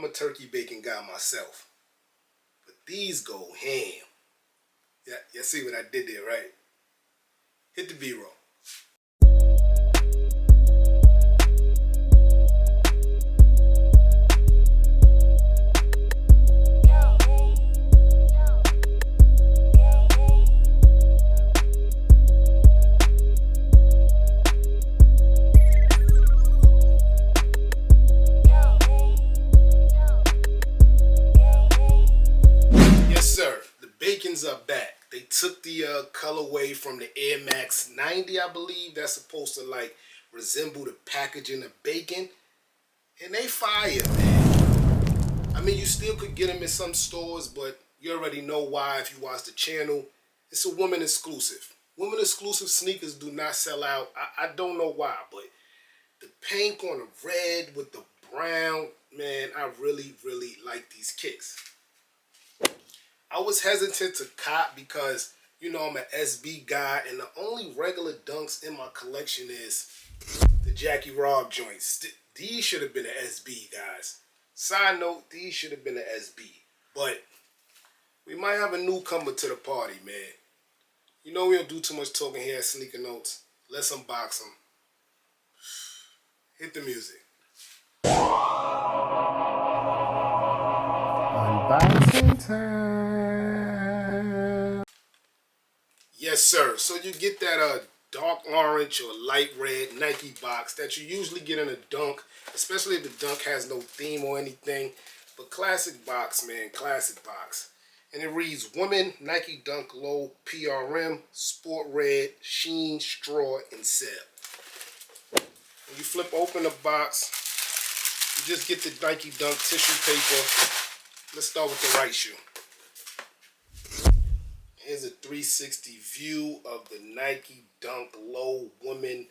I'm a turkey bacon guy myself. But these go ham. Yeah, you see what I did there, right? Hit the B-roll. Bacons are back. They took the colorway from the AIRMAX 90, I believe. That's supposed to like resemble the packaging of bacon. And they fire, man. I mean, you still could get them in some stores, but you already know why if you watch the channel. It's a woman exclusive. Women exclusive sneakers do not sell out. I don't know why, but the pink on the red with the brown, man, I really, really like these kicks. I was hesitant to cop because, you know, I'm an SB guy, and the only regular dunks in my collection is the Jackie Robb joints. These should have been an SB, guys. Side note, these should have been an SB. But we might have a newcomer to the party, man. You know we don't do too much talking here at Sneaker Notes. Let's unbox them. Hit the music. Unboxing time. Yes, sir. So you get that dark orange or light red Nike box that you usually get in a dunk, especially if the dunk has no theme or anything. But classic box, man. Classic box. And it reads, Woman Nike Dunk Low PRM, Sport Red, Sheen, Straw, and Cell. When you flip open the box, you just get the Nike Dunk tissue paper. Let's start with the right shoe. Here's a 360 view of the Nike Dunk Low Woman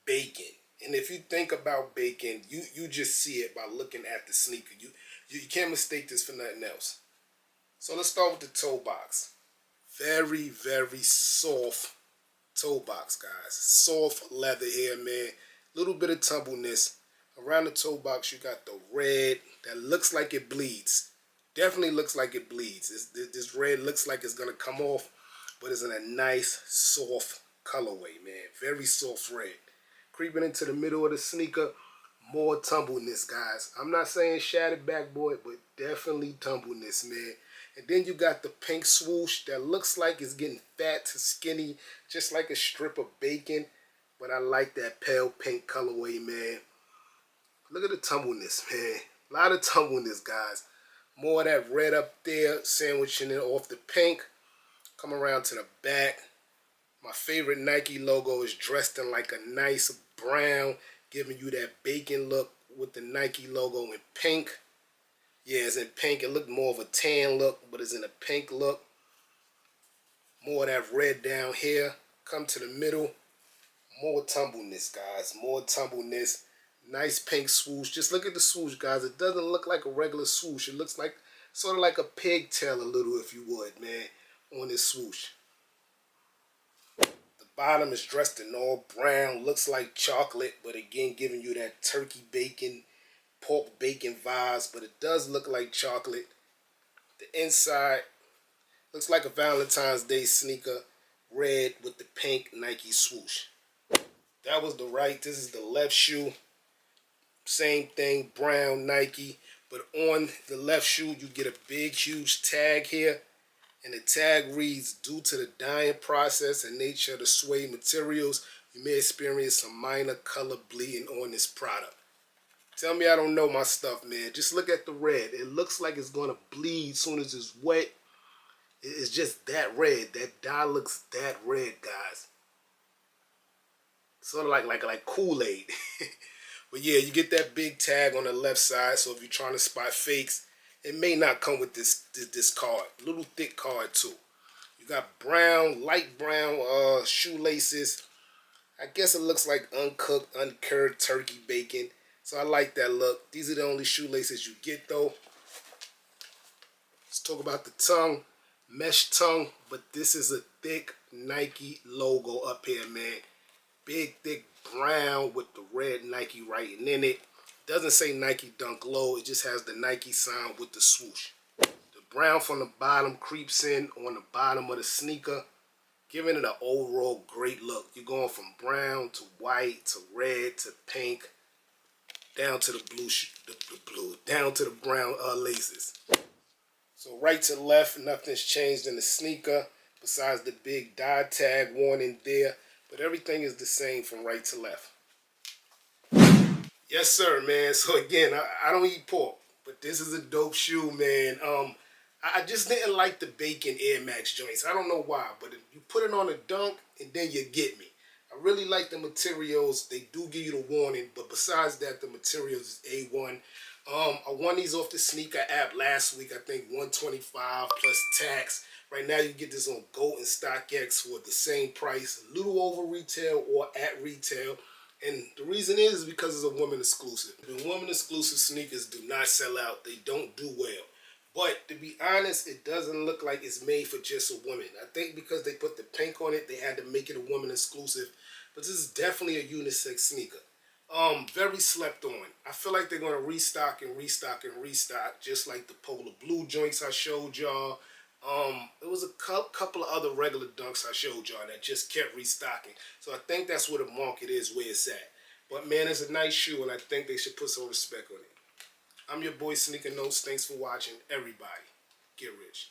Bacon. And if you think about bacon, you just see it by looking at the sneaker. You can't mistake this for nothing else. So let's start with the toe box. Very, very soft toe box, guys. Soft leather here, man. Little bit of tumbleness. Around the toe box, you got the red that looks like it bleeds. Definitely looks like it bleeds. This red looks like it's going to come off, but it's in a nice, soft colorway, man. Very soft red. Creeping into the middle of the sneaker, more tumbleness, guys. I'm not saying shattered backboard, but definitely tumbleness, man. And then you got the pink swoosh that looks like it's getting fat to skinny, just like a strip of bacon. But I like that pale pink colorway, man. Look at the tumbleness, man. A lot of tumbleness, guys. More of that red up there, sandwiching it off the pink. Come around to the back. My favorite Nike logo is dressed in like a nice brown, giving you that bacon look with the Nike logo in pink. Yeah, it's in pink. It looked more of a tan look, but it's in a pink look. More of that red down here. Come to the middle. More tumbleness, guys. More tumbleness. Nice pink swoosh. Just look at the swoosh, guys. It doesn't look like a regular swoosh. It looks like sort of like a pigtail a little, if you would, man, on this swoosh. The bottom is dressed in all brown. Looks like chocolate, but again, giving you that turkey bacon, pork bacon vibes, but it does look like chocolate. The inside looks like a Valentine's Day sneaker, red with the pink Nike swoosh. That was the right. This is the left shoe. Same thing, brown Nike, but on the left shoe you get a big huge tag here, and the tag reads, due to the dyeing process and nature of the suede materials, you may experience some minor color bleeding on this product. Tell me I don't know my stuff, man. Just look at the red. It looks like it's going to bleed as soon as it's wet. It's just that red. That dye looks that red, guys. Sort of like Kool-Aid. But yeah, you get that big tag on the left side, so if you're trying to spot fakes, it may not come with this card. Little thick card too. You got brown, light brown shoelaces. I guess it looks like uncooked, uncured turkey bacon. So I like that look. These are the only shoelaces you get though. Let's talk about the tongue. Mesh tongue, but this is a thick Nike logo up here, man. Big, thick brown with the red Nike writing in it. Doesn't say Nike Dunk Low. It just has the Nike sign with the swoosh. The brown from the bottom creeps in on the bottom of the sneaker, giving it an overall great look. You're going from brown to white to red to pink, down to the blue, down to the brown laces. So right to left, nothing's changed in the sneaker besides the big dye tag warning there, but everything is the same from right to left. Yes, sir, man. So again, I don't eat pork, but this is a dope shoe, man. I just didn't like the bacon AIRMAX joints. I don't know why, but if you put it on a dunk and then you get me. I really like the materials. They do give you the warning, but besides that, the materials is A1. I won these off the sneaker app last week. I think 125 plus tax. Right now, you get this on Go and StockX for the same price, a little over retail or at retail. And the reason is because it's a woman exclusive. The woman exclusive sneakers do not sell out. They don't do well. But to be honest, it doesn't look like it's made for just a woman. I think because they put the pink on it, they had to make it a woman exclusive. But this is definitely a unisex sneaker. Very slept on. I feel like they're going to restock and restock and restock, just like the Polar Blue joints I showed y'all. There was a couple of other regular dunks I showed y'all that just kept restocking. So I think that's where the market is, where it's at. But man, it's a nice shoe, and I think they should put some respect on it. I'm your boy Sneaker Notes. Thanks for watching. Everybody, get rich.